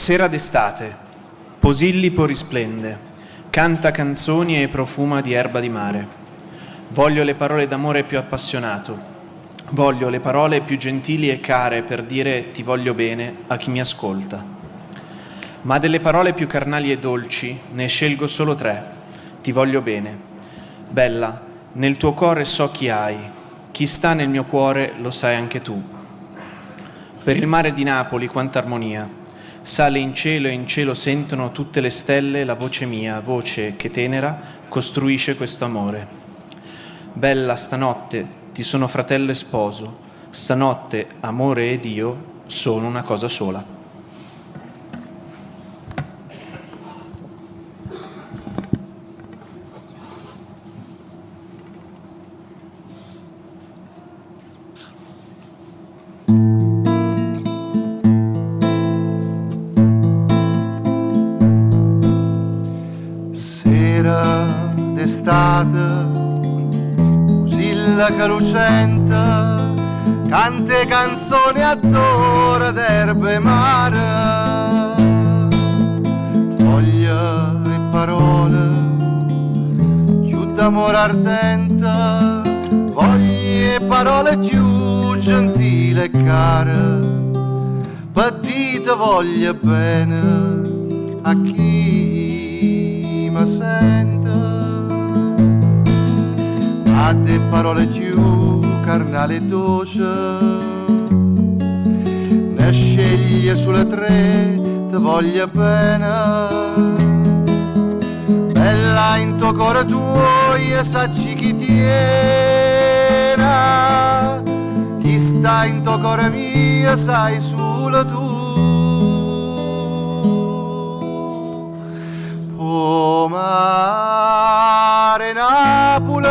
Sera d'estate, Posillipo risplende, canta canzoni e profuma di erba di mare. Voglio le parole d'amore più appassionato, voglio le parole più gentili e care per dire ti voglio bene a chi mi ascolta. Ma delle parole più carnali e dolci ne scelgo solo 3, ti voglio bene. Bella, nel tuo cuore so chi hai, chi sta nel mio cuore lo sai anche tu. Per il mare di Napoli quanta armonia, sale in cielo e in cielo sentono tutte le stelle la voce mia, voce che tenera costruisce questo amore. Bella, stanotte ti sono fratello e sposo, stanotte amore ed io sono una cosa sola. Che lucente cante canzoni attorno d'erba e mare, voglia e parole più d'amore ardente, voglia e parole più gentili e care, patita voglia bene a chi mi sente. A te parole più carnali e dolci, ne sceglie sulle 3, ti voglio bene. Bella in tuo cuore tuo, io sacci chi tiene, chi sta in tuo cuore mio sai solo tu. Oh mare Napoli,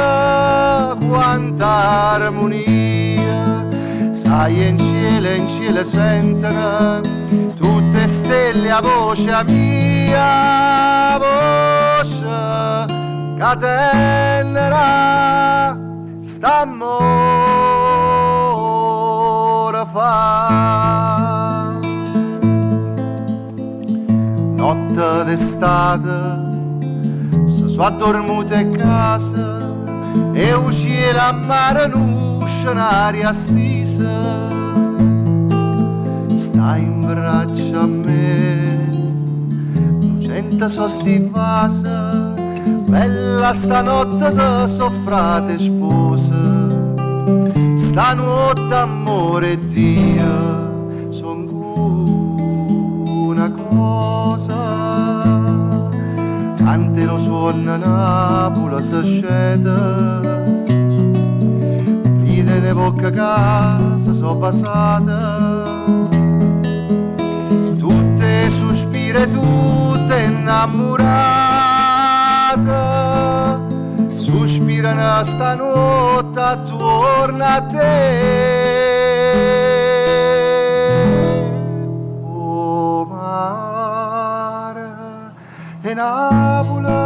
quanta armonia, sai in cielo sentono tutte stelle a voce mia, voce che tenera st'amore fa. Notte d'estate sono addormuto in casa e il cielo a mare nusce un'aria stisa, sta in braccio a me, lucente sostivasa, bella stanotte te soffrate sposa, stanotte amore e Dio son una cosa. Ante lo suona Napoli si scende, ride ne bocca casa so passate, tutte sospire, tutte innamorate, sospirano stanotte attorno a te. Oh mare e Napoli,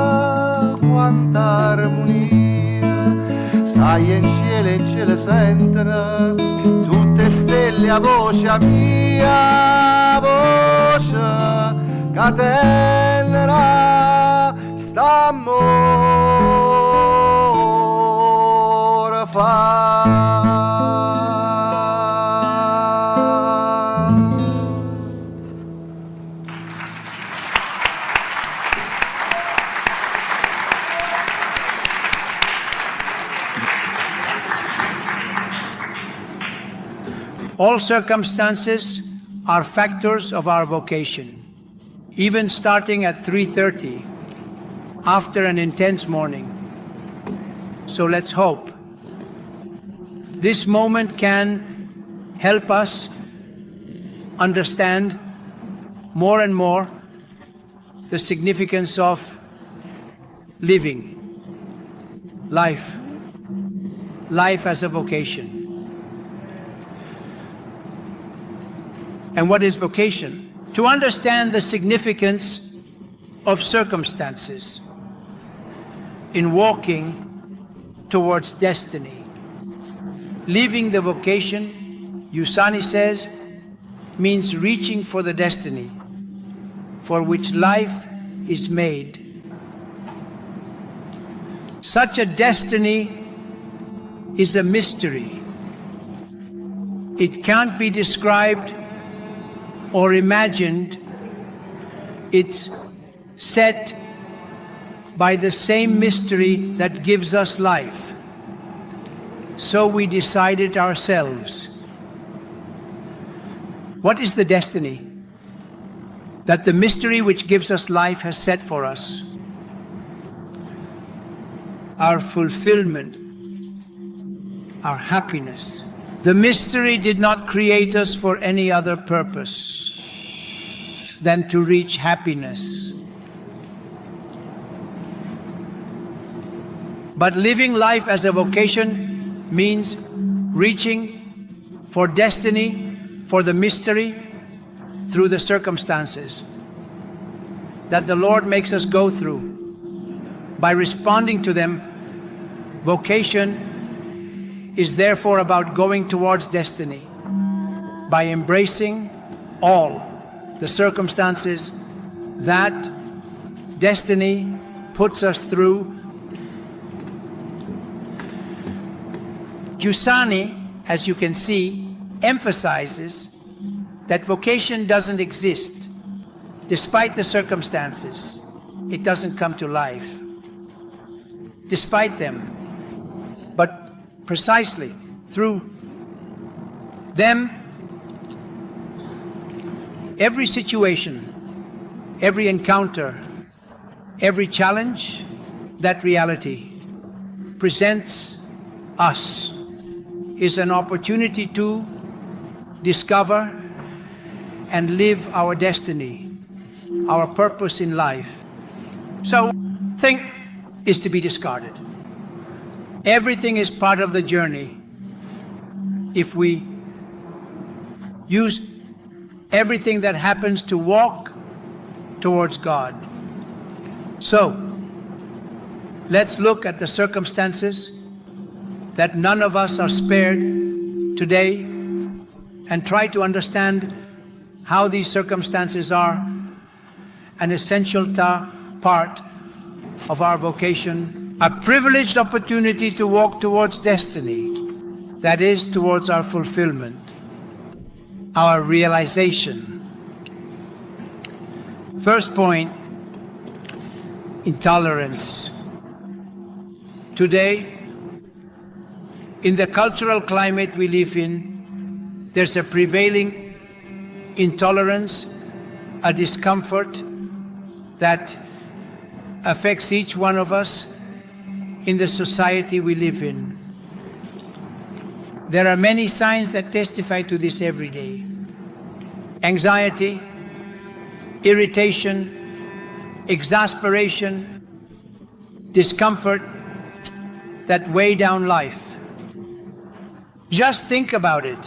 quanta armonia, sai in cielo sentono tutte stelle a voce mia, voce che tenera st'amore fa. All circumstances are factors of our vocation, even starting at 3:30 after an intense morning. So let's hope this moment can help us understand more and more the significance of living life as a vocation. And what is vocation? To understand the significance of circumstances in walking towards destiny. Leaving the vocation, Usani says, means reaching for the destiny, for which life is made. Such a destiny is a mystery. It can't be described or imagined. It's set by the same mystery that gives us life. So we decide it ourselves. What is the destiny that the mystery which gives us life has set for us? Our fulfillment, our happiness. The mystery did not create us for any other purpose than to reach happiness. But living life as a vocation means reaching for destiny, for the mystery, through the circumstances that the Lord makes us go through. By responding to them, vocation is therefore about going towards destiny, by embracing all the circumstances that destiny puts us through. Giussani, as you can see, emphasizes that vocation doesn't exist despite the circumstances. It doesn't come to life despite them, but precisely through them. Every situation, every encounter, every challenge, that reality presents us is an opportunity to discover and live our destiny, our purpose in life. So, nothing is to be discarded. Everything is part of the journey. If we use everything that happens to walk towards God. So, let's look at the circumstances that none of us are spared today and try to understand how these circumstances are an essential part of our vocation, a privileged opportunity to walk towards destiny, that is, towards our fulfillment, our realization. First point, intolerance. Today, in the cultural climate we live in, there's a prevailing intolerance, a discomfort that affects each one of us in the society we live in. There are many signs that testify to this every day. Anxiety, irritation, exasperation, discomfort that weigh down life. Just think about it.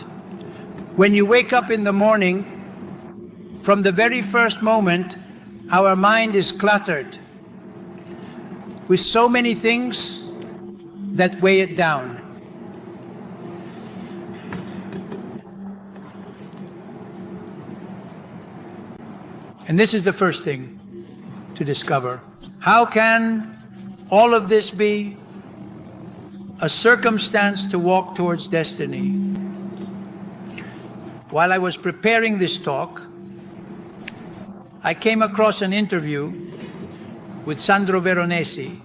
When you wake up in the morning, from the very first moment, our mind is cluttered with so many things that weigh it down. And this is the first thing to discover. How can all of this be a circumstance to walk towards destiny? While I was preparing this talk, I came across an interview with Sandro Veronesi,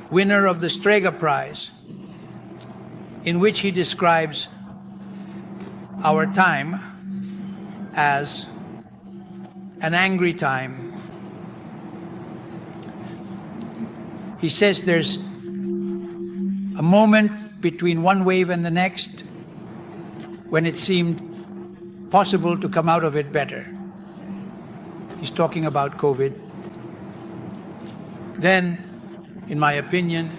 winner of the Strega Prize, in which he describes our time as an angry time. He says there's a moment between one wave and the next when it seemed possible to come out of it better. He's talking about COVID. Then, in my opinion,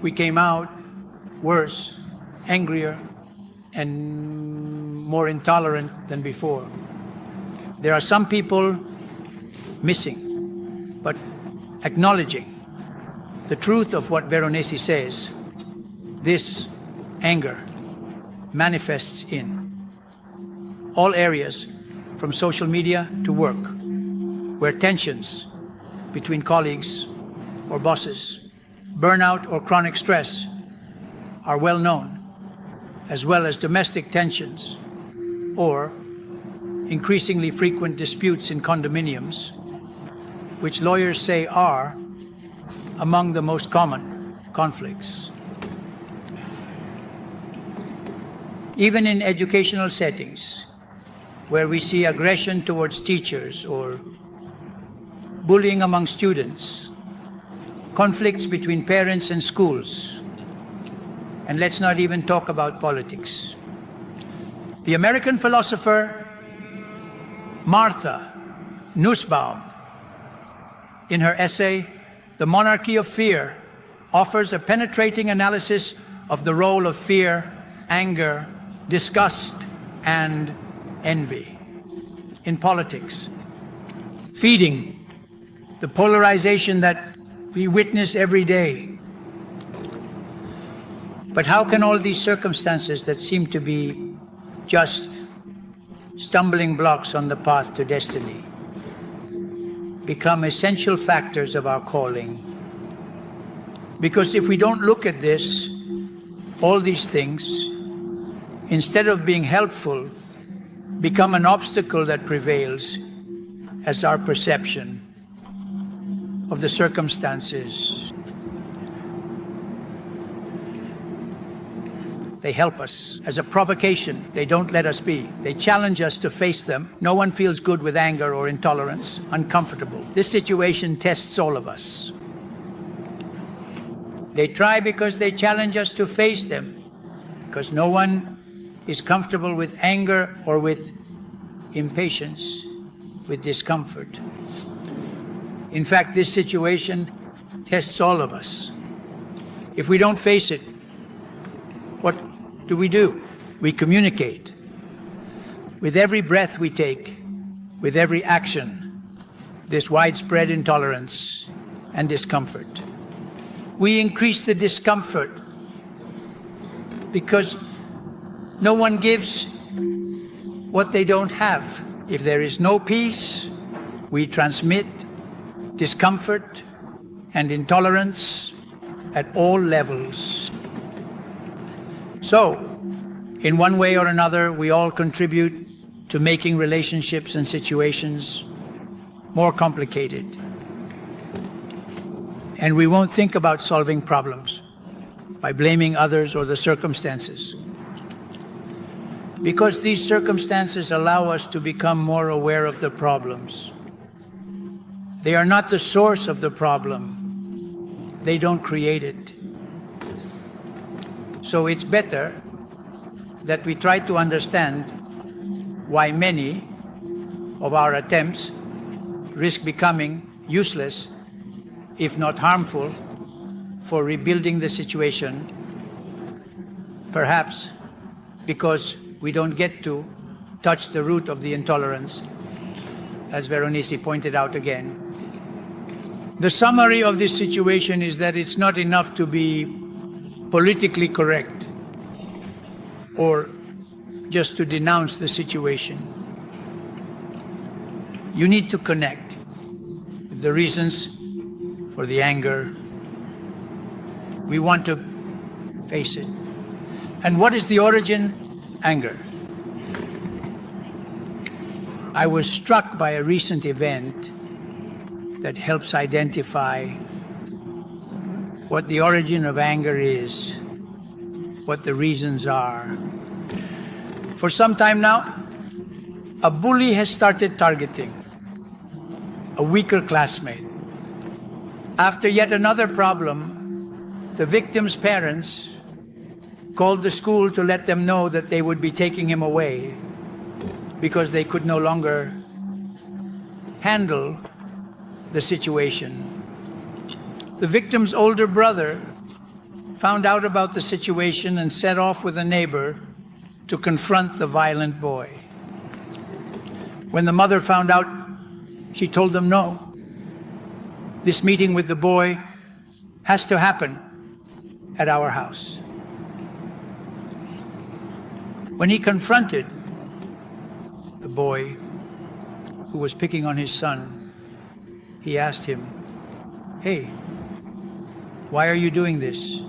we came out worse, angrier, and more intolerant than before. There are some people missing, but acknowledging the truth of what Veronesi says. This anger manifests in all areas, from social media to work. where tensions between colleagues or bosses, burnout or chronic stress are well known, as well as domestic tensions or increasingly frequent disputes in condominiums, which lawyers say are among the most common conflicts. Even in educational settings, where we see aggression towards teachers or bullying among students, conflicts between parents and schools, and let's not even talk about politics. The American philosopher Martha Nussbaum, in her essay, The Monarchy of Fear, offers a penetrating analysis of the role of fear, anger, disgust, and envy in politics, feeding the polarization that we witness every day. But how can all these circumstances that seem to be just stumbling blocks on the path to destiny become essential factors of our calling? Because if we don't look at this, all these things, instead of being helpful, become an obstacle that prevails as our perception of the circumstances. They help us as a provocation. They don't let us be. They challenge us to face them. No one feels good with anger or intolerance, uncomfortable. This situation tests all of us. They try because they challenge us to face them, because no one is comfortable with anger or with impatience, with discomfort. In fact, this situation tests all of us. If we don't face it, what do? We communicate. With every breath we take, with every action, this widespread intolerance and discomfort. We increase the discomfort because no one gives what they don't have. If there is no peace, we transmit discomfort and intolerance at all levels. So, in one way or another, we all contribute to making relationships and situations more complicated. And we won't think about solving problems by blaming others or the circumstances, because these circumstances allow us to become more aware of the problems. They are not the source of the problem. They don't create it. So it's better that we try to understand why many of our attempts risk becoming useless, if not harmful, for rebuilding the situation, perhaps because we don't get to touch the root of the intolerance, as Veronese pointed out again. The summary of this situation is that it's not enough to be politically correct or just to denounce the situation. You need to connect with the reasons for the anger. We want to face it. And what is the origin? Anger. I was struck by a recent event that helps identify what the origin of anger is, what the reasons are. For some time now, a bully has started targeting a weaker classmate. After yet another problem, the victim's parents called the school to let them know that they would be taking him away because they could no longer handle the situation. The victim's older brother found out about the situation and set off with a neighbor to confront the violent boy. When the mother found out, she told them no. This meeting with the boy has to happen at our house. When he confronted the boy who was picking on his son, he asked him, "Hey, why are you doing this?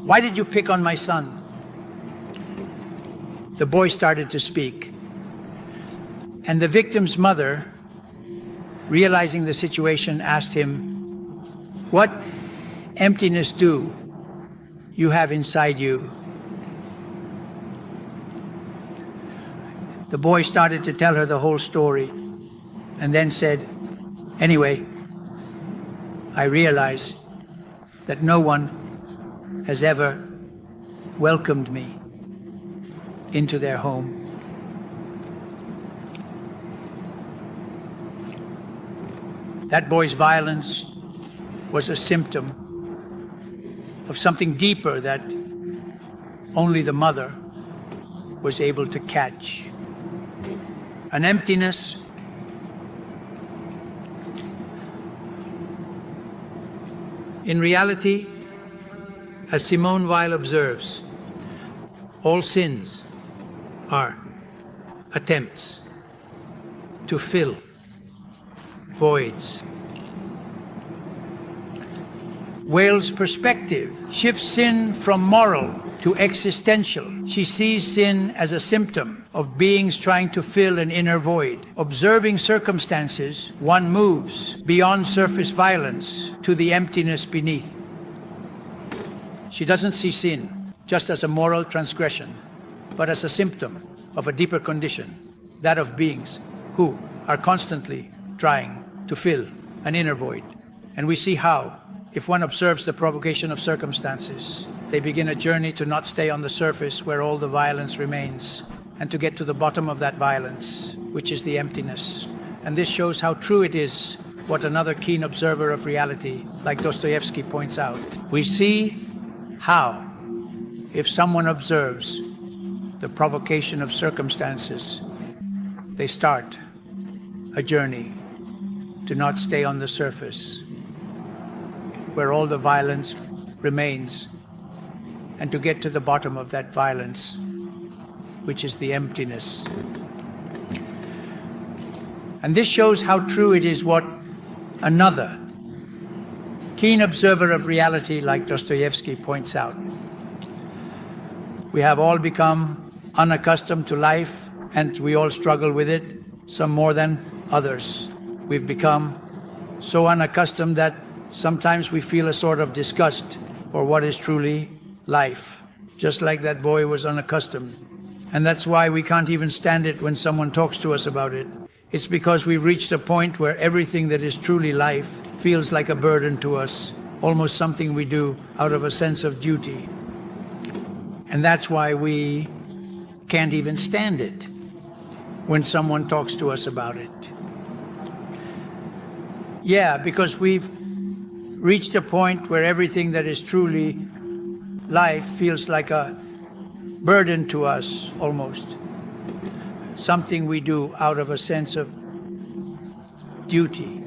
Why did you pick on my son?" The boy started to speak. And the victim's mother, realizing the situation, asked him, "What emptiness do you have inside you?" The boy started to tell her the whole story and then said, "Anyway, I realize that no one has ever welcomed me into their home. That boy's violence was a symptom of something deeper that only the mother was able to catch. An emptiness in reality, as Simone Weil observes, all sins are attempts to fill voids. Whale's perspective shifts sin from moral to existential. She sees sin as a symptom of beings trying to fill an inner void. Observing circumstances, one moves beyond surface violence to the emptiness beneath. She doesn't see sin just as a moral transgression, but as a symptom of a deeper condition, that of beings who are constantly trying to fill an inner void. And we see how, if one observes the provocation of circumstances, they begin a journey to not stay on the surface where all the violence remains, and to get to the bottom of that violence, which is the emptiness. And this shows how true it is what another keen observer of reality, like Dostoevsky, points out. We see how, if someone observes the provocation of circumstances, they start a journey to not stay on the surface where all the violence remains, and to get to the bottom of that violence, which is the emptiness. And this shows how true it is what another keen observer of reality like Dostoevsky points out. We have all become unaccustomed to life, and we all struggle with it, some more than others. We've become so unaccustomed that sometimes we feel a sort of disgust for what is truly life, just like that boy was unaccustomed. And that's why we can't even stand it when someone talks to us about it. It's because we've reached a point where everything that is truly life feels like a burden to us, almost something we do out of a sense of duty. And that's why we can't even stand it when someone talks to us about it. Yeah, because we've reached a point where everything that is truly life feels like a burden to us, almost. Something we do out of a sense of duty.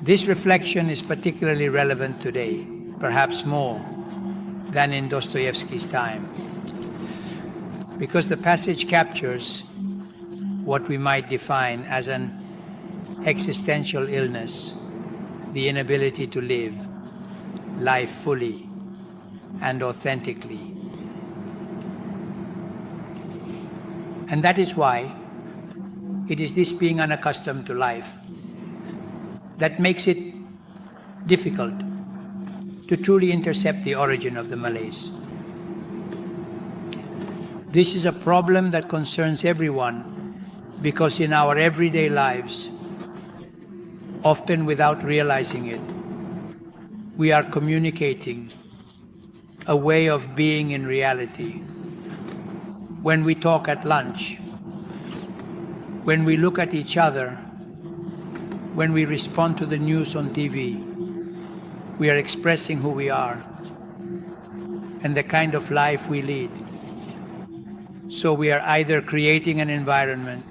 This reflection is particularly relevant today, perhaps more than in Dostoevsky's time, because the passage captures what we might define as an existential illness, the inability to live life fully and authentically. And that is why it is this being unaccustomed to life that makes it difficult to truly intercept the origin of the malaise. This is a problem that concerns everyone, because in our everyday lives, often without realizing it, we are communicating a way of being in reality. When we talk at lunch, when we look at each other, when we respond to the news on TV, we are expressing who we are and the kind of life we lead. So we are either creating an environment,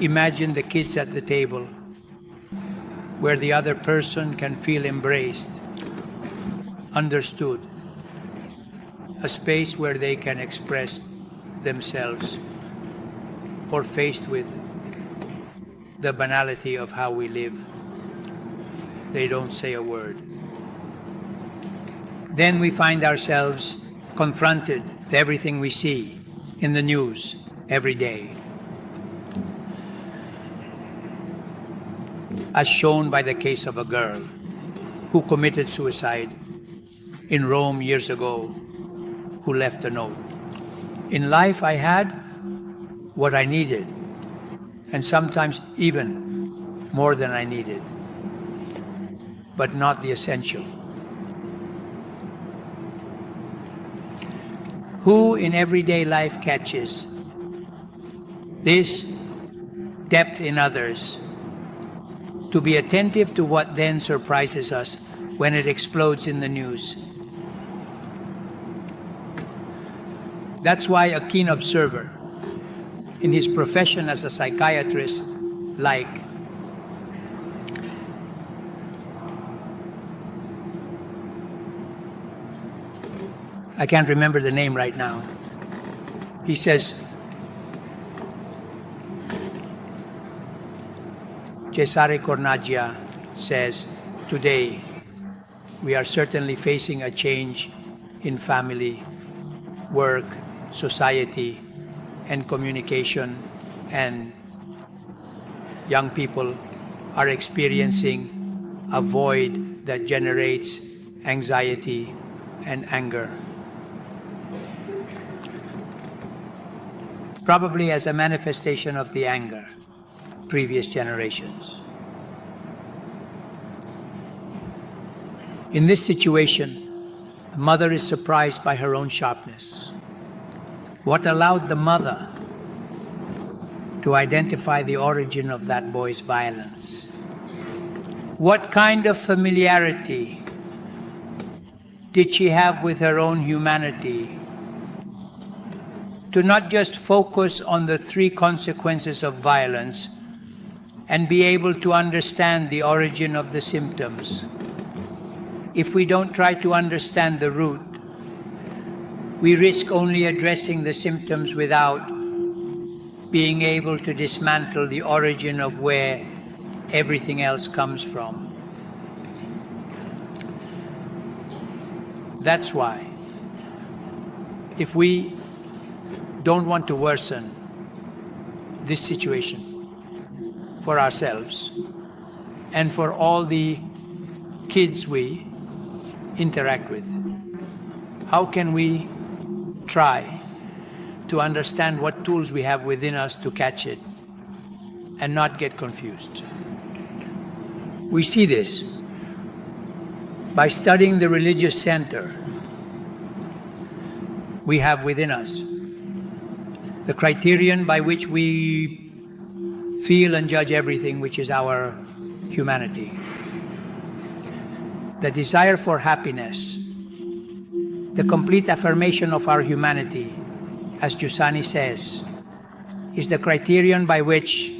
imagine the kids at the table, where the other person can feel embraced, understood, a space where they can express themselves, or faced with the banality of how we live. They don't say a word. Then we find ourselves confronted with everything we see in the news every day, as shown by the case of a girl who committed suicide in Rome years ago, who left a note. In life I had what I needed, and sometimes even more than I needed, but not the essential. Who in everyday life catches this depth in others, to be attentive to what then surprises us when it explodes in the news? That's why a keen observer in his profession as a psychiatrist, like I can't remember the name right now. He says, Cesare Cornaggia says, today we are certainly facing a change in family, work, society, and communication, and young people are experiencing a void that generates anxiety and anger. Probably as a manifestation of the anger of previous generations. In this situation, the mother is surprised by her own sharpness. What allowed the mother to identify the origin of that boy's violence? What kind of familiarity did she have with her own humanity to not just focus on the three consequences of violence and be able to understand the origin of the symptoms? If we don't try to understand the root, we risk only addressing the symptoms without being able to dismantle the origin of where everything else comes from. That's why, if we don't want to worsen this situation for ourselves and for all the kids we interact with, how can we try to understand what tools we have within us to catch it and not get confused? We see this by studying the religious center we have within us, the criterion by which we feel and judge everything, which is our humanity. The desire for happiness, the complete affirmation of our humanity, as Giussani says, is the criterion by which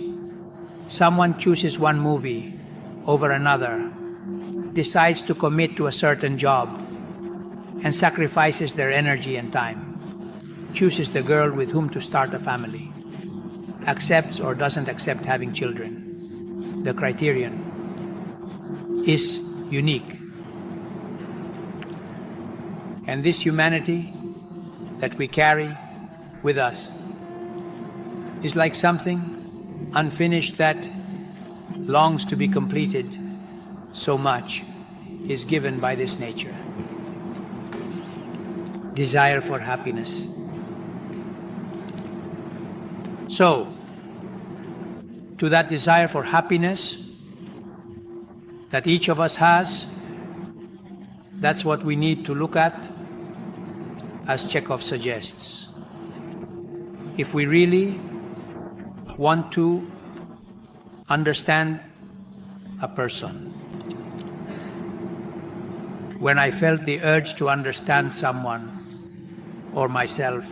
someone chooses one movie over another, decides to commit to a certain job, and sacrifices their energy and time, chooses the girl with whom to start a family, accepts or doesn't accept having children. The criterion is unique. And this humanity that we carry with us is like something unfinished that longs to be completed. So much is given by this nature. Desire for happiness. So, to that desire for happiness that each of us has, that's what we need to look at, as Chekhov suggests. If we really want to understand a person. When I felt the urge to understand someone or myself,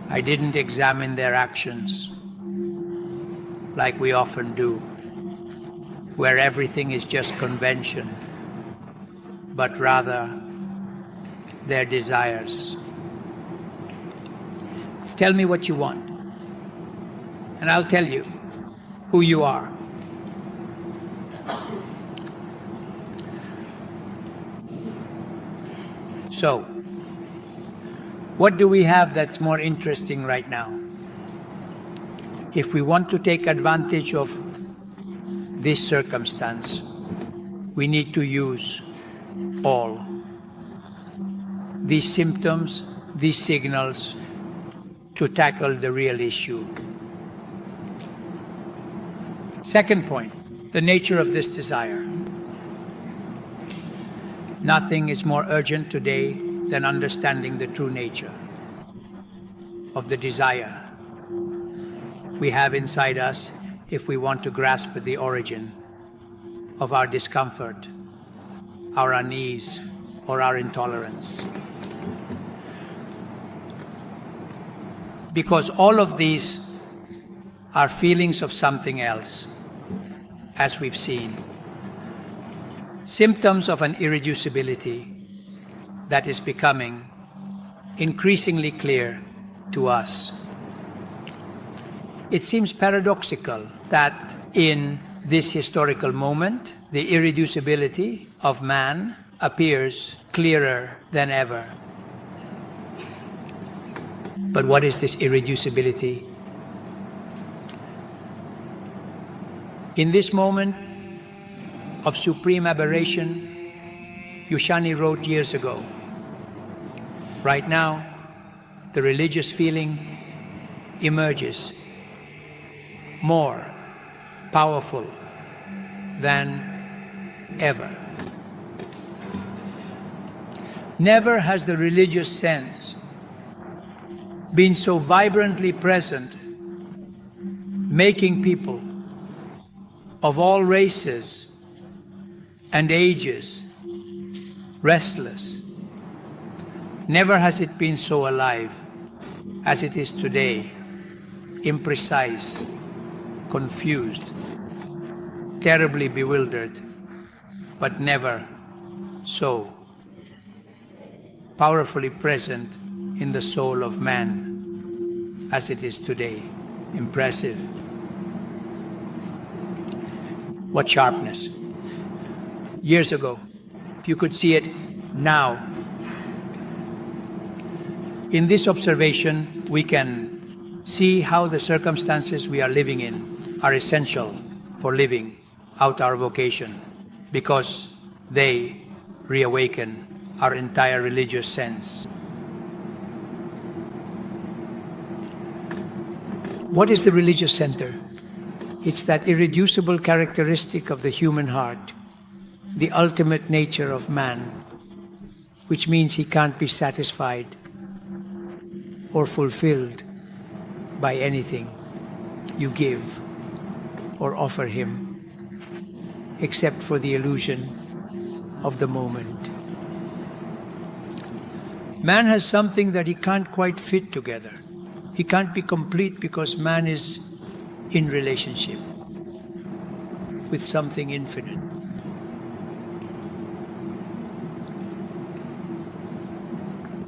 I didn't examine their actions like we often do, where everything is just convention, but rather their desires. Tell me what you want, and I'll tell you who you are. So, what do we have that's more interesting right now? If we want to take advantage of this circumstance, we need to use all these symptoms, these signals, to tackle the real issue. Second point, the nature of this desire. Nothing is more urgent today than understanding the true nature of the desire we have inside us if we want to grasp the origin of our discomfort, our unease, or our intolerance. Because all of these are feelings of something else, as we've seen. Symptoms of an irreducibility that is becoming increasingly clear to us. It seems paradoxical that in this historical moment, the irreducibility of man appears clearer than ever. But what is this irreducibility? In this moment of supreme aberration, Yushani wrote years ago, right now, the religious feeling emerges more powerful than ever. Never has the religious sense been so vibrantly present, making people of all races and ages restless. Never has it been so alive as it is today, imprecise, confused, terribly bewildered, but never so powerfully present in the soul of man as it is today. Impressive. What sharpness. Years ago, if you could see it now. In this observation, we can see how the circumstances we are living in are essential for living out our vocation, because they reawaken our entire religious sense. What is the religious center? It's that irreducible characteristic of the human heart, the ultimate nature of man, which means he can't be satisfied or fulfilled by anything you give or offer him, except for the illusion of the moment. Man has something that he can't quite fit together. He can't be complete because man is in relationship with something infinite.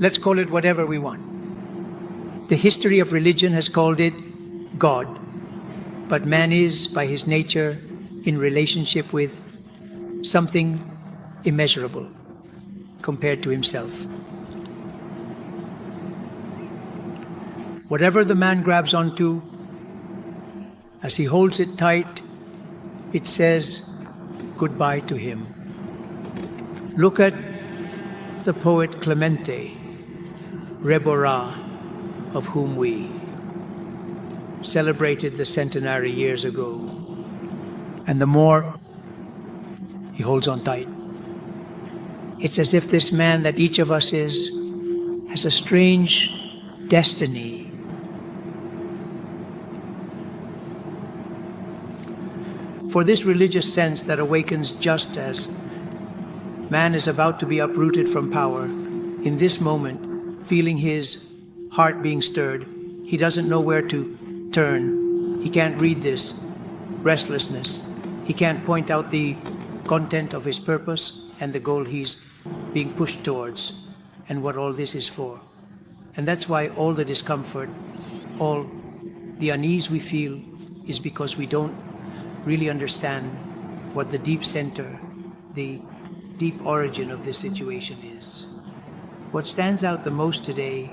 Let's call it whatever we want. The history of religion has called it God, but man is, by his nature, in relationship with something immeasurable compared to himself. Whatever the man grabs onto, as he holds it tight, it says goodbye to him. Look at the poet Clemente, Rebora, of whom we celebrated the centenary years ago. And the more he holds on tight, it's as if this man that each of us is has a strange destiny. For this religious sense that awakens just as man is about to be uprooted from power, in this moment, feeling his heart being stirred, he doesn't know where to turn. He can't read this restlessness. He can't point out the content of his purpose and the goal he's being pushed towards and what all this is for. And that's why all the discomfort, all the unease we feel is because we don't really understand what the deep center, the deep origin of this situation is. What stands out the most today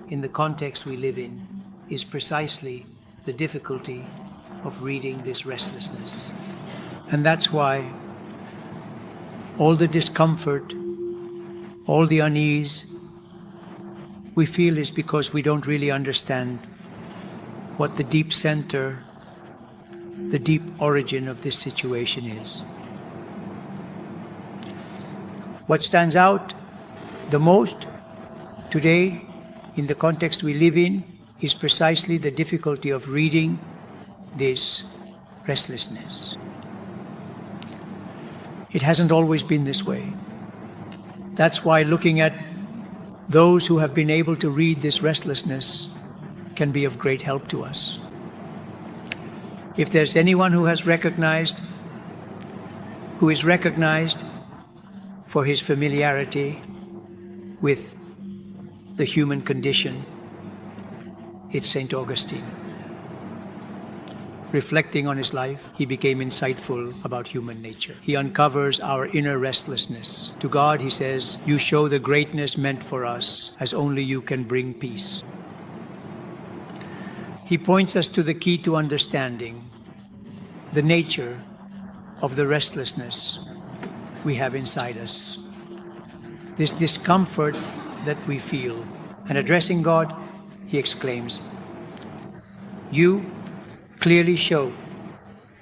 in the context we live in is precisely the difficulty of reading this restlessness. And that's why all the discomfort, all the unease we feel is because we don't really understand what the deep center, the deep origin of this situation is. What stands out the most today in the context we live in is precisely the difficulty of reading this restlessness. It hasn't always been this way. That's why looking at those who have been able to read this restlessness can be of great help to us. If there's anyone who is recognized for his familiarity with the human condition, it's St. Augustine. Reflecting on his life, he became insightful about human nature. He uncovers our inner restlessness. To God, he says, "You show the greatness meant for us, as only you can bring peace." He points us to the key to understanding the nature of the restlessness we have inside us. This discomfort that we feel. And addressing God, he exclaims, "You clearly show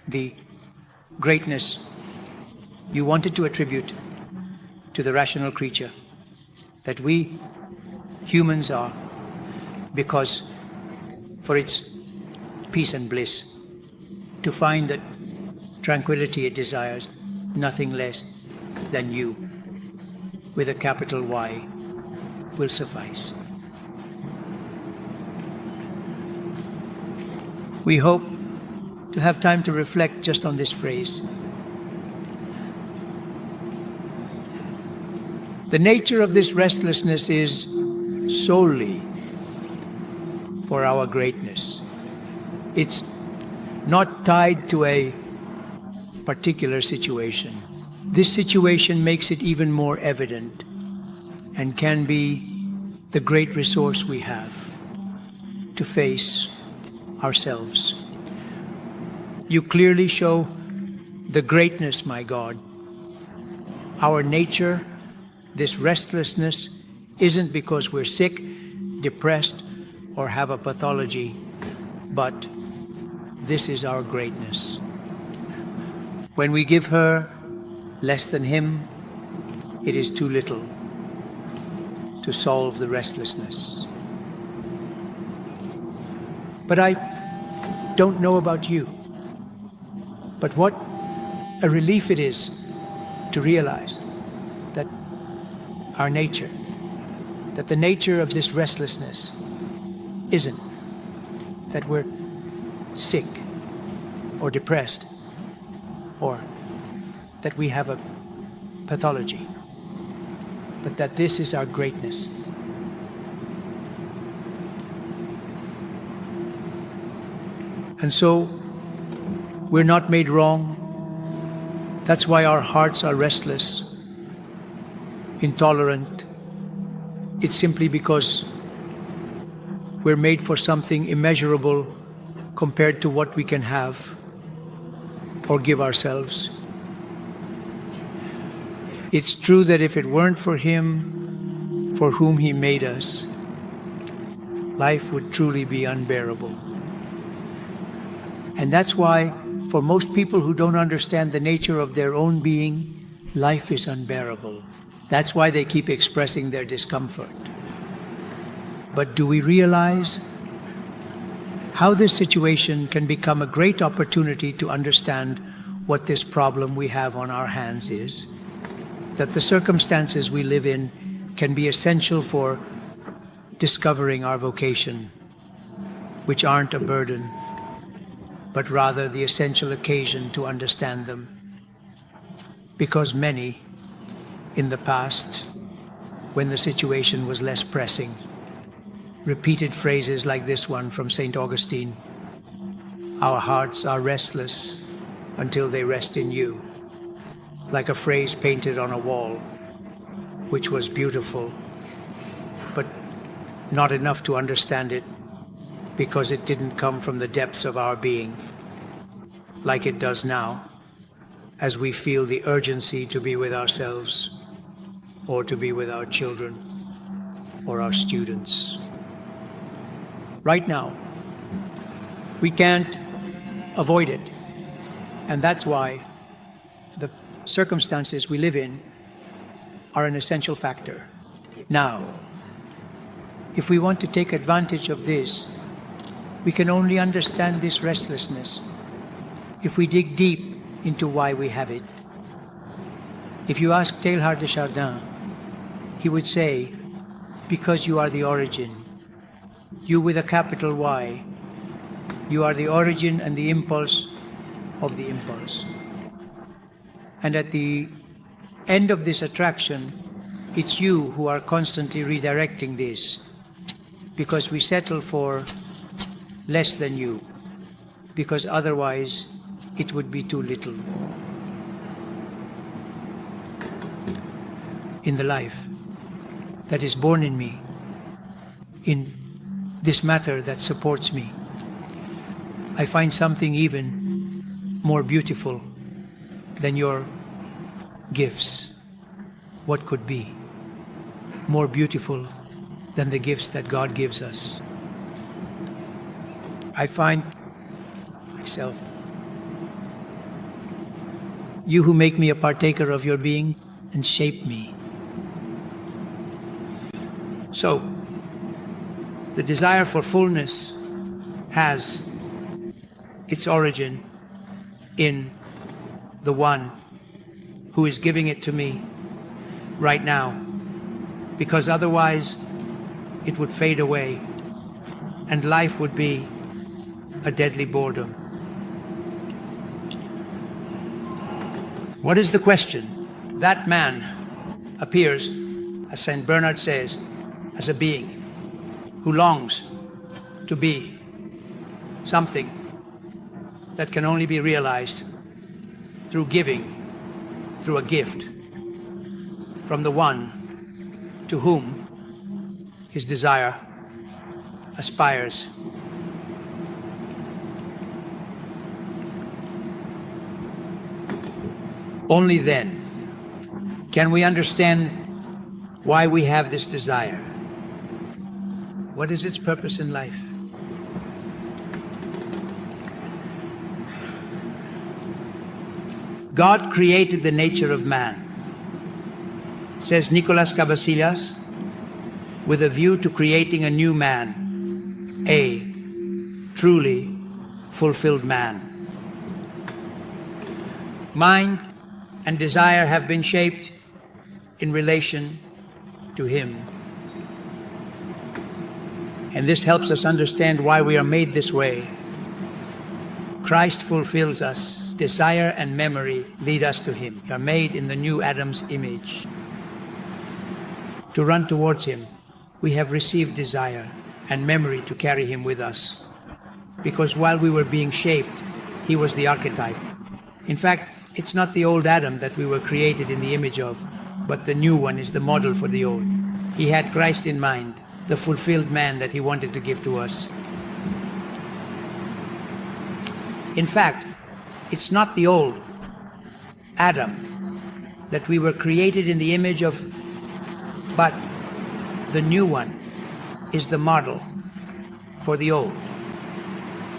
the greatness you wanted to attribute to the rational creature that we humans are, because for its peace and bliss, to find that tranquility it desires, nothing less than you, with a capital Y, will suffice." We hope to have time to reflect just on this phrase. The nature of this restlessness is solely for our greatness. It's not tied to a particular situation. This situation makes it even more evident and can be the great resource we have to face ourselves. You clearly show the greatness, my God. Our nature, this restlessness, isn't because we're sick, depressed, or have a pathology, but this is our greatness. When we give her less than him, it is too little to solve the restlessness. But I don't know about you, but what a relief it is to realize that our nature, that the nature of this restlessness isn't that we're sick or depressed or that we have a pathology, but that this is our greatness. And so, we're not made wrong. That's why our hearts are restless, intolerant. It's simply because we're made for something immeasurable compared to what we can have or give ourselves. It's true that if it weren't for him, for whom he made us, life would truly be unbearable. And that's why, for most people who don't understand the nature of their own being, life is unbearable. That's why they keep expressing their discomfort. But do we realize how this situation can become a great opportunity to understand what this problem we have on our hands is? That the circumstances we live in can be essential for discovering our vocation, which aren't a burden, but rather the essential occasion to understand them. Because many, in the past, when the situation was less pressing, repeated phrases like this one from St. Augustine, "Our hearts are restless until they rest in you, like a phrase painted on a wall, which was beautiful, but not enough to understand it because it didn't come from the depths of our being, like it does now, as we feel the urgency to be with ourselves or to be with our children or our students. Right now, we can't avoid it, and that's why the circumstances we live in are an essential factor. Now, if we want to take advantage of this, we can only understand this restlessness if we dig deep into why we have it. If you ask Teilhard de Chardin, he would say, because you are the origin. You with a capital Y. You are the origin and the impulse of the impulse. And at the end of this attraction, it's you who are constantly redirecting this, because we settle for less than you, because otherwise it would be too little. In the life that is born in me, in this matter that supports me, I find something even more beautiful than your gifts. What could be more beautiful than the gifts that God gives us? I find myself, you who make me a partaker of your being and shape me. So, the desire for fullness has its origin in the one who is giving it to me right now, because otherwise it would fade away and life would be a deadly boredom. What is the question? That man appears, as Saint Bernard says, as a being who longs to be something that can only be realized through giving, through a gift from the one to whom his desire aspires. Only then can we understand why we have this desire. What is its purpose in life? God created the nature of man, says Nicolas Cabasillas, with a view to creating a new man, a truly fulfilled man. Mind and desire have been shaped in relation to Him. And this helps us understand why we are made this way. Christ fulfills us. Desire and memory lead us to Him. We are made in the new Adam's image. To run towards Him, we have received desire and memory to carry Him with us. Because while we were being shaped, He was the archetype. In fact, it's not the old Adam that we were created in the image of, but the new one is the model for the old. He had Christ in mind, the fulfilled man that He wanted to give to us. In fact, it's not the old Adam that we were created in the image of, but the new one is the model for the old.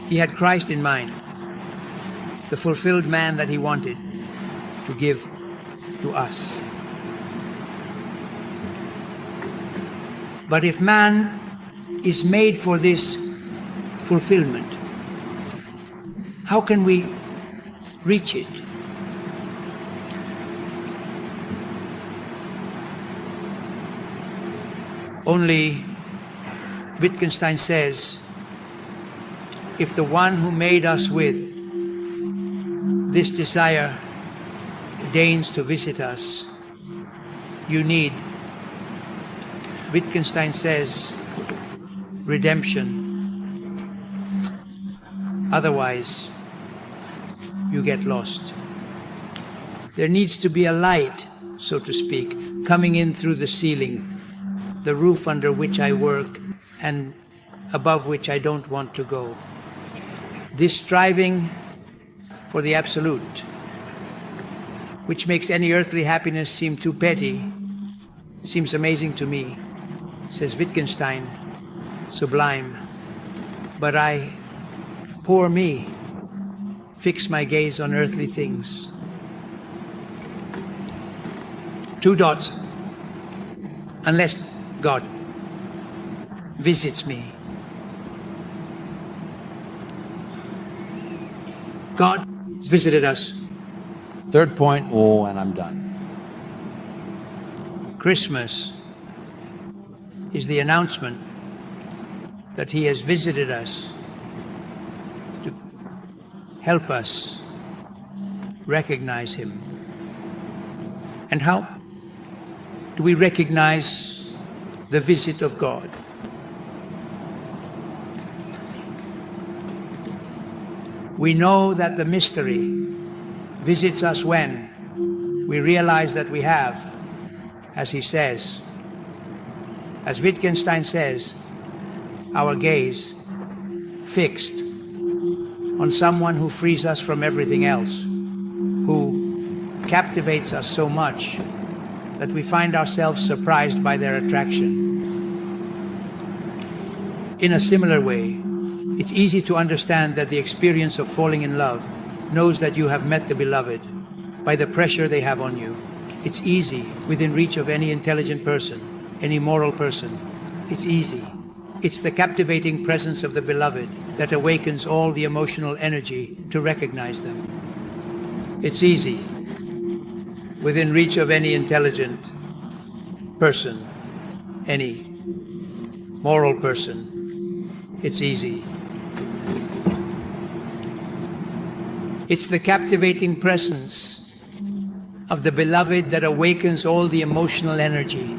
He had Christ in mind, the fulfilled man that He wanted to give to us. But if man is made for this fulfillment, how can we reach it? Only, Wittgenstein says, if the one who made us with this desire deigns to visit us, you need, Wittgenstein says, redemption. Otherwise, you get lost. There needs to be a light, so to speak, coming in through the ceiling, the roof under which I work and above which I don't want to go. This striving for the absolute, which makes any earthly happiness seem too petty, seems amazing to me, says Wittgenstein, sublime. But I, poor me, fix my gaze on earthly things. 2 dots. Unless God visits me. God has visited us. 3rd point, oh, and I'm done. Christmas is the announcement that He has visited us to help us recognize Him. And how do we recognize the visit of God? We know that the mystery visits us when we realize that we have, as he says, as Wittgenstein says, our gaze fixed on someone who frees us from everything else, who captivates us so much that we find ourselves surprised by their attraction. In a similar way, it's easy to understand that the experience of falling in love knows that you have met the beloved by the pressure they have on you. It's easy, within reach of any intelligent person, any moral person. It's easy. It's the captivating presence of the beloved that awakens all the emotional energy to recognize them. It's easy, within reach of any intelligent person, any moral person. It's easy. It's the captivating presence of the beloved that awakens all the emotional energy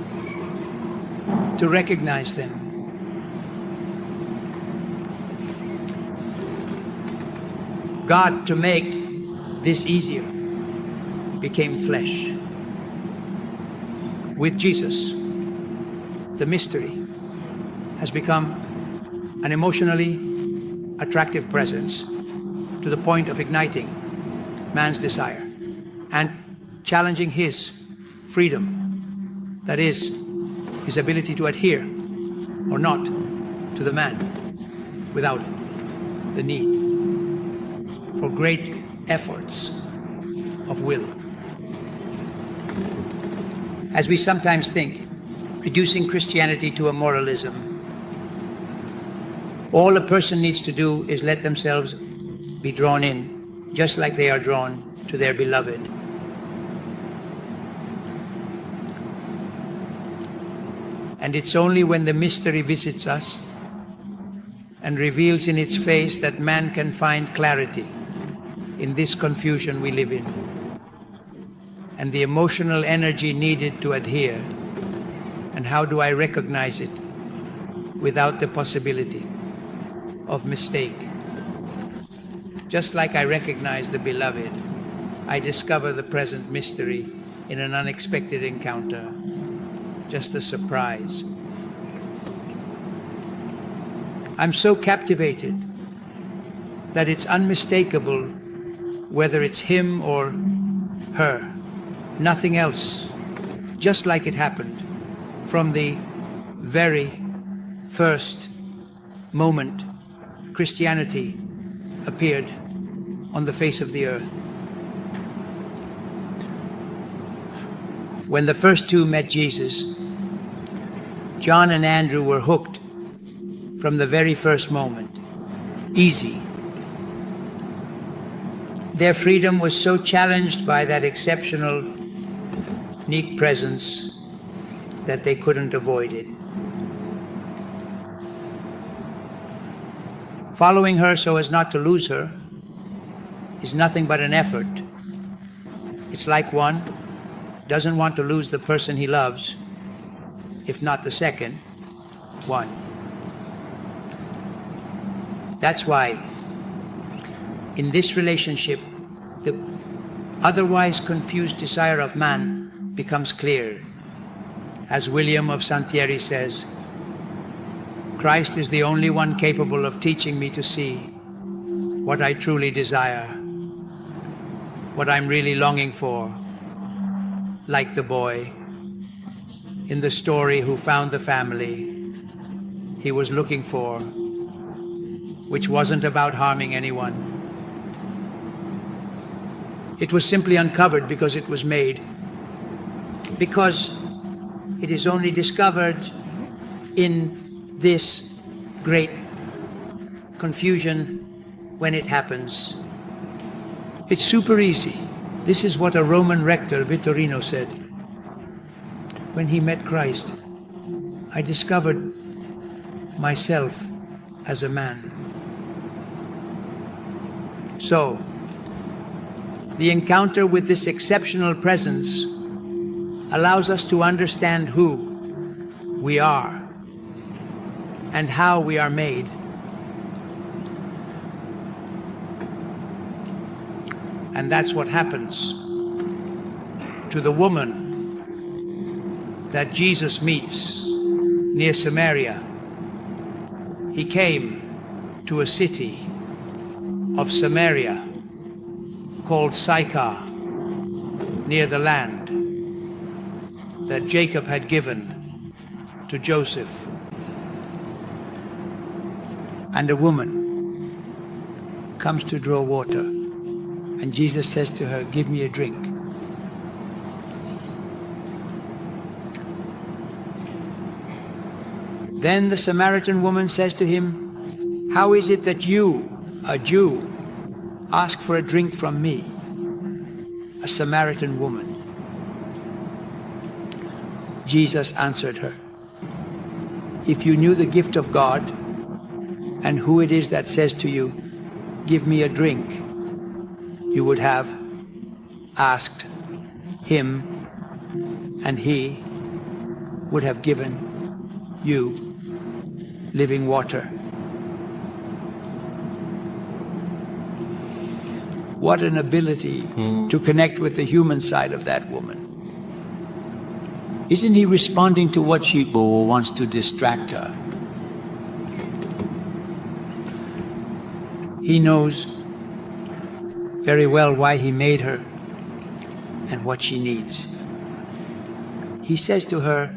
to recognize them. God, to make this easier, became flesh. With Jesus, the mystery has become an emotionally attractive presence to the point of igniting man's desire and challenging his freedom, that is, his ability to adhere or not to the man without the need for great efforts of will. As we sometimes think, reducing Christianity to a moralism, all a person needs to do is let themselves be drawn in, just like they are drawn to their beloved. And it's only when the mystery visits us and reveals in its face that man can find clarity in this confusion we live in, and the emotional energy needed to adhere. And how do I recognize it without the possibility of mistake? Just like I recognize the beloved, I discover the present mystery in an unexpected encounter, just a surprise. I'm so captivated that it's unmistakable whether it's him or her, nothing else, just like it happened from the very first moment Christianity appeared on the face of the earth. When the first two met Jesus, John and Andrew were hooked from the very first moment. Easy. Their freedom was so challenged by that exceptional, unique presence that they couldn't avoid it. Following her so as not to lose her is nothing but an effort. It's like one doesn't want to lose the person he loves, if not the second one. That's why in this relationship the otherwise confused desire of man becomes clear. As William of Santieri says, Christ is the only one capable of teaching me to see what I truly desire, what I'm really longing for, like the boy in the story who found the family he was looking for, which wasn't about harming anyone. It was simply uncovered because it was made, because it is only discovered in this great confusion when it happens. It's super easy. This is what a Roman rector, Vittorino, said. When he met Christ, I discovered myself as a man. So, the encounter with this exceptional presence allows us to understand who we are and how we are made. And that's what happens to the woman that Jesus meets near Samaria. He came to a city of Samaria called Sychar, near the land that Jacob had given to Joseph. And a woman comes to draw water, and Jesus says to her, "Give me a drink." Then the Samaritan woman says to him, "How is it that you, a Jew, ask for a drink from me, a Samaritan woman?" Jesus answered her, "If you knew the gift of God and who it is that says to you, 'Give me a drink,' you would have asked him, and he would have given you living water." What an ability to connect with the human side of that woman. Isn't he responding to what she wants to distract her? He knows very well why he made her and what she needs. He says to her,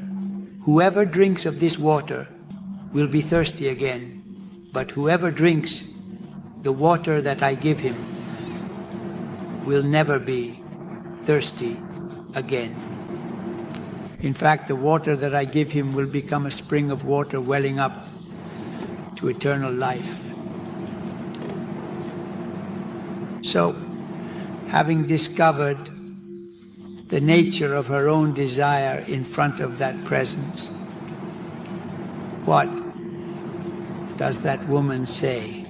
"Whoever drinks of this water will be thirsty again, but whoever drinks the water that I give him will never be thirsty again. In fact, the water that I give him will become a spring of water welling up to eternal life." So, having discovered the nature of her own desire in front of that presence, what does that woman say?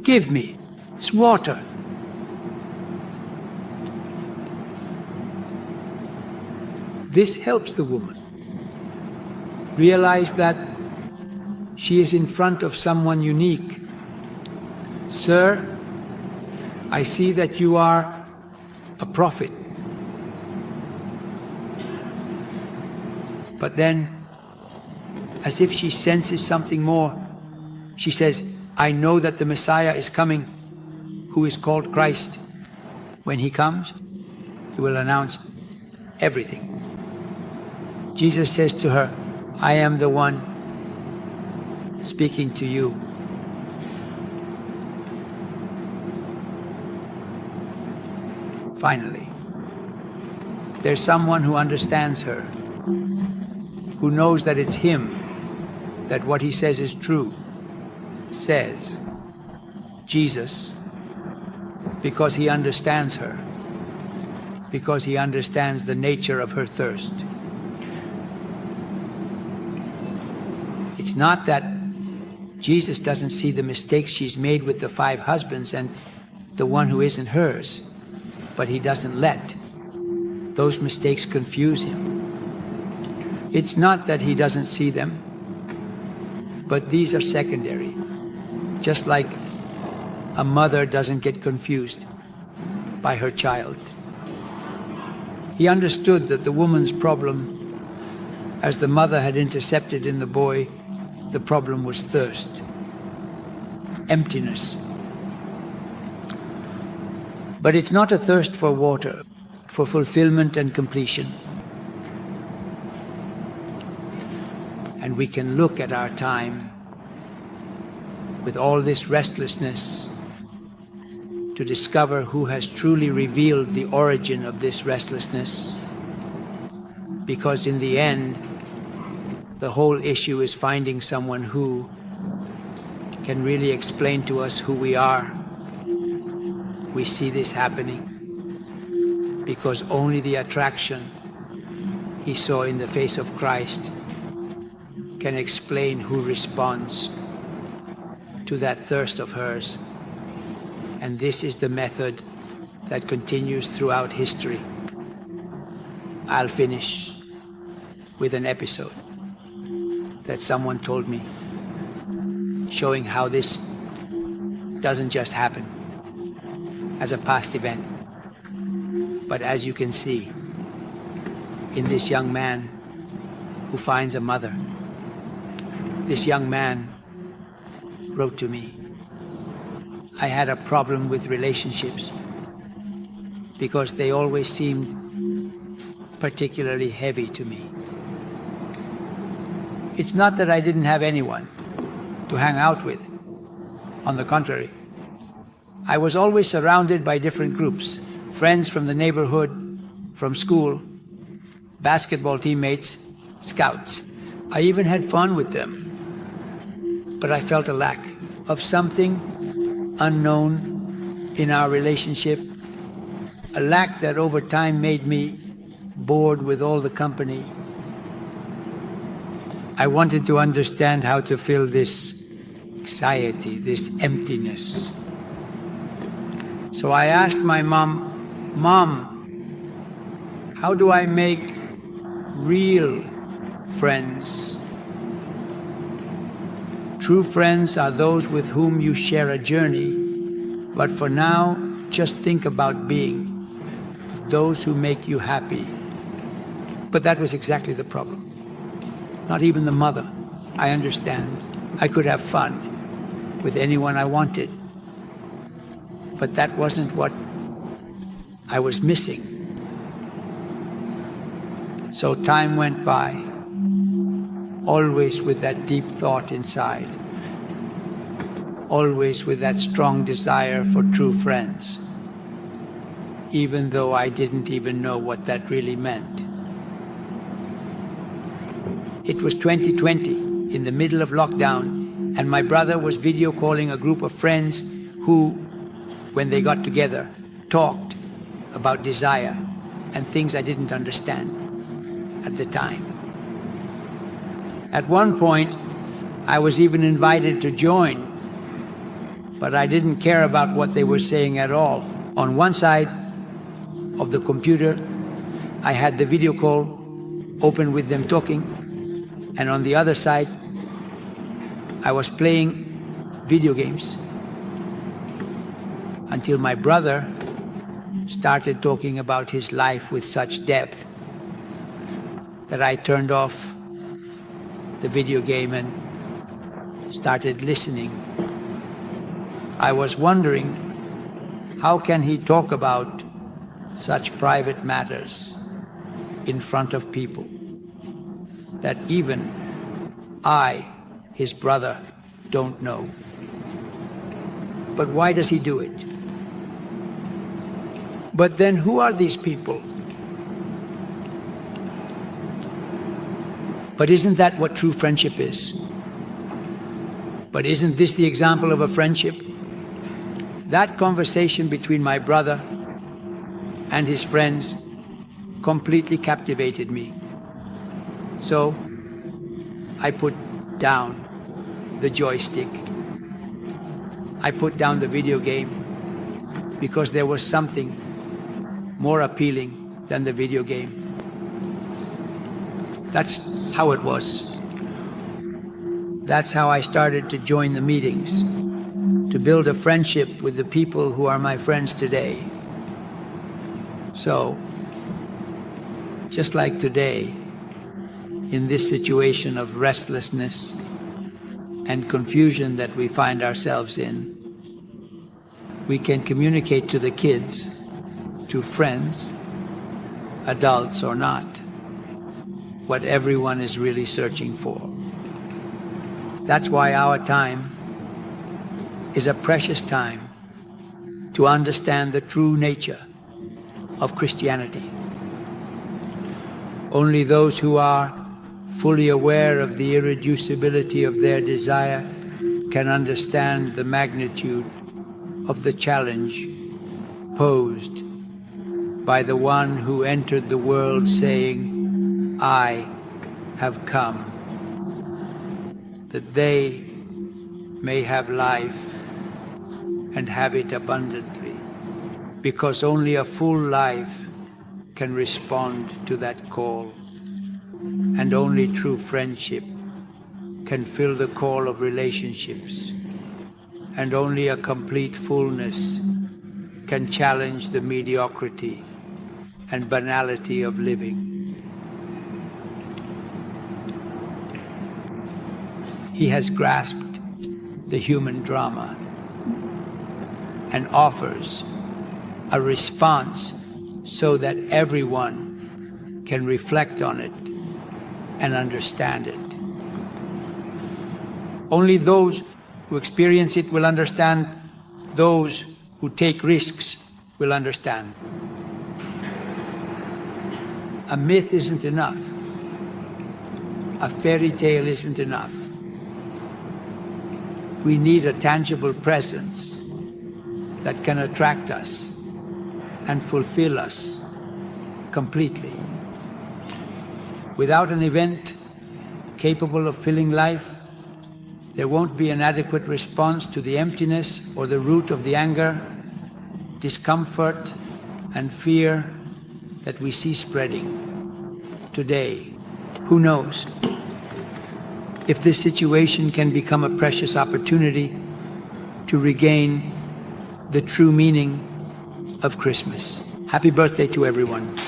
"Give me, it's water." This helps the woman realize that she is in front of someone unique. "Sir, I see that you are a prophet." But then, as if she senses something more, she says, "I know that the Messiah is coming, who is called Christ. When he comes, he will announce everything." Jesus says to her, "I am the one speaking to you." Finally, there's someone who understands her, who knows that it's him, that what he says is true, says, Jesus, because he understands her, because he understands the nature of her thirst. It's not that Jesus doesn't see the mistakes she's made with the 5 husbands and the one who isn't hers, but he doesn't let those mistakes confuse him. It's not that he doesn't see them, but these are secondary. Just like a mother doesn't get confused by her child. He understood that the woman's problem, as the mother had intercepted in the boy, the problem was thirst, emptiness. But it's not a thirst for water, for fulfillment and completion. And we can look at our time with all this restlessness to discover who has truly revealed the origin of this restlessness. Because in the end, the whole issue is finding someone who can really explain to us who we are. We see this happening because only the attraction he saw in the face of Christ can explain who responds to that thirst of hers. And this is the method that continues throughout history. I'll finish with an episode that someone told me, showing how this doesn't just happen as a past event, but as you can see in this young man who finds a mother. This young man wrote to me, I had a problem with relationships because they always seemed particularly heavy to me. It's not that I didn't have anyone to hang out with. On the contrary, I was always surrounded by different groups, friends from the neighborhood, from school, basketball teammates, scouts. I even had fun with them. But I felt a lack of something unknown in our relationship, a lack that over time made me bored with all the company. I wanted to understand how to fill this anxiety, this emptiness. So I asked my mom, how do I make real friends? True friends are those with whom you share a journey, but for now, just think about being those who make you happy. But that was exactly the problem. Not even the mother. I understand. I could have fun with anyone I wanted. But that wasn't what I was missing. So time went by, always with that deep thought inside, always with that strong desire for true friends, even though I didn't even know what that really meant. It was 2020, in the middle of lockdown, and my brother was video calling a group of friends who, when they got together, talked about desire and things I didn't understand at the time. At one point, I was even invited to join, but I didn't care about what they were saying at all. On one side of the computer, I had the video call open with them talking, and on the other side, I was playing video games until my brother started talking about his life with such depth that I turned off the video game and started listening. I was wondering, how can he talk about such private matters in front of people that even I, his brother, don't know? But why does he do it? But then who are these people? But isn't that what true friendship is? But isn't this the example of a friendship? That conversation between my brother and his friends completely captivated me. So I put down the joystick. I put down the video game because there was something more appealing than the video game. That's how it was. That's how I started to join the meetings, to build a friendship with the people who are my friends today. So, just like today, in this situation of restlessness and confusion that we find ourselves in, we can communicate to the kids, to friends, adults or not, what everyone is really searching for. That's why our time is a precious time to understand the true nature of Christianity. Only those who are fully aware of the irreducibility of their desire can understand the magnitude of the challenge posed by the one who entered the world saying, "I have come, that they may have life and have it abundantly," because only a full life can respond to that call, and only true friendship can fill the call of relationships, and only a complete fullness can challenge the mediocrity and banality of living. He has grasped the human drama and offers a response so that everyone can reflect on it and understand it. Only those who experience it will understand. Those who take risks will understand. A myth isn't enough. A fairy tale isn't enough. We need a tangible presence that can attract us and fulfill us completely. Without an event capable of filling life, there won't be an adequate response to the emptiness or the root of the anger, discomfort, and fear that we see spreading today. Who knows if this situation can become a precious opportunity to regain the true meaning of Christmas. Happy birthday to everyone.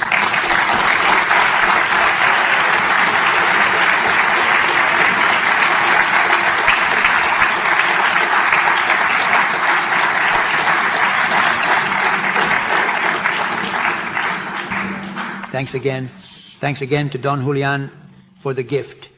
Thanks again to Don Julián for the gift.